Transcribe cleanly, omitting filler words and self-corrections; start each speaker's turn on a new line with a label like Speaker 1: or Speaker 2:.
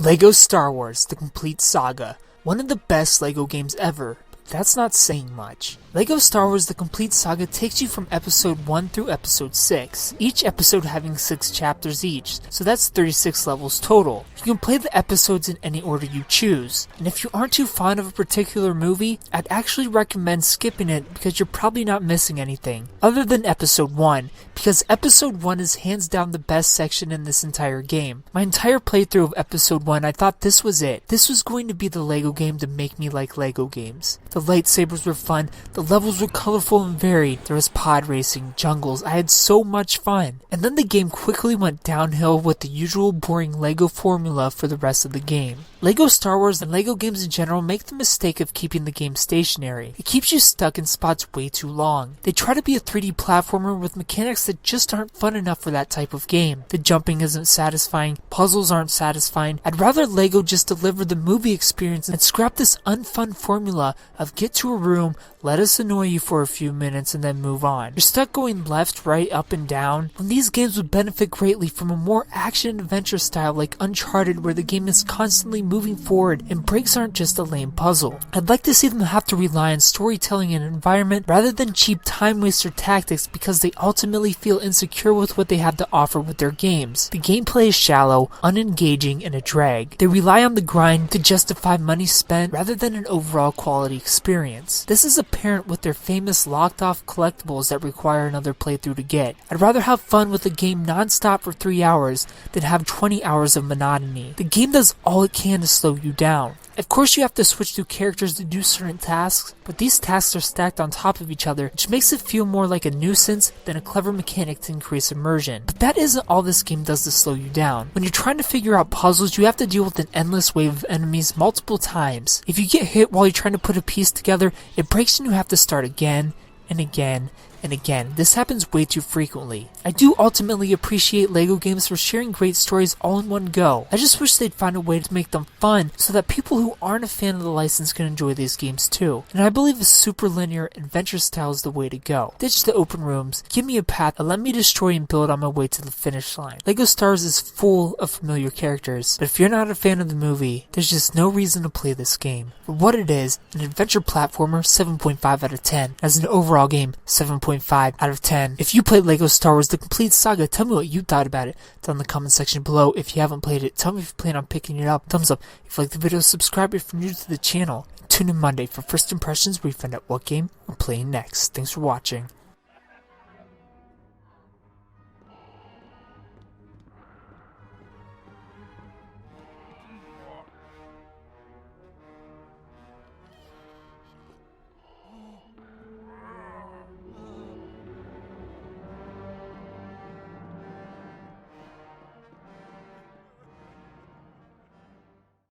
Speaker 1: LEGO Star Wars: The Complete Saga. One of the best LEGO games ever, but that's not saying much. LEGO Star Wars: The Complete Saga takes you from Episode 1 through Episode 6, each episode having 6 chapters each, so that's 36 levels total. You can play the episodes in any order you choose, and if you aren't too fond of a particular movie, I'd actually recommend skipping it because you're probably not missing anything, other than Episode 1, because Episode 1 is hands down the best section in this entire game. My entire playthrough of Episode 1, I thought this was it. This was going to be the LEGO game to make me like LEGO games. The lightsabers were fun, the levels were colorful and varied, there was pod racing, jungles, I had so much fun. And then the game quickly went downhill with the usual boring LEGO formula for the rest of the game. LEGO Star Wars and LEGO games in general make the mistake of keeping the game stationary. It keeps you stuck in spots way too long. They try to be a 3D platformer with mechanics that just aren't fun enough for that type of game. The jumping isn't satisfying, puzzles aren't satisfying. I'd rather LEGO just deliver the movie experience and scrap this unfun formula of get to a room, let us annoy you for a few minutes and then move on. You're stuck going left, right, up and down, when these games would benefit greatly from a more action-adventure style like Uncharted, where the game is constantly moving forward and breaks aren't just a lame puzzle. I'd like to see them have to rely on storytelling and environment rather than cheap time-waster tactics because they ultimately feel insecure with what they have to offer with their games. The gameplay is shallow, unengaging, and a drag. They rely on the grind to justify money spent rather than an overall quality experience. This is apparent with their famous locked-off collectibles that require another playthrough to get. I'd rather have fun with a game non-stop for 3 hours than have 20 hours of monotony. The game does all it can to slow you down. Of course you have to switch through characters to do certain tasks, but these tasks are stacked on top of each other, which makes it feel more like a nuisance than a clever mechanic to increase immersion. But that isn't all this game does to slow you down. When you're trying to figure out puzzles, you have to deal with an endless wave of enemies multiple times. If you get hit while you're trying to put a piece together, it breaks and you have to start again and again and again. This happens way too frequently. I do ultimately appreciate LEGO games for sharing great stories all in one go. I just wish they'd find a way to make them fun so that people who aren't a fan of the license can enjoy these games too. And I believe a super linear adventure style is the way to go. Ditch the open rooms, give me a path, and let me destroy and build on my way to the finish line. LEGO Star Wars is full of familiar characters, but if you're not a fan of the movie, there's just no reason to play this game. For what it is, an adventure platformer, 7.5 out of 10. As an overall game, 7.5 out of 10. If you played LEGO Star Wars: The Complete Saga, tell me what you thought about it down in the comment section below. If you haven't played it, tell me if you plan on picking it up. Thumbs up if you like the video, subscribe if you're new to the channel. Tune in Monday for first impressions where we find out what game we're playing next. Thanks for watching.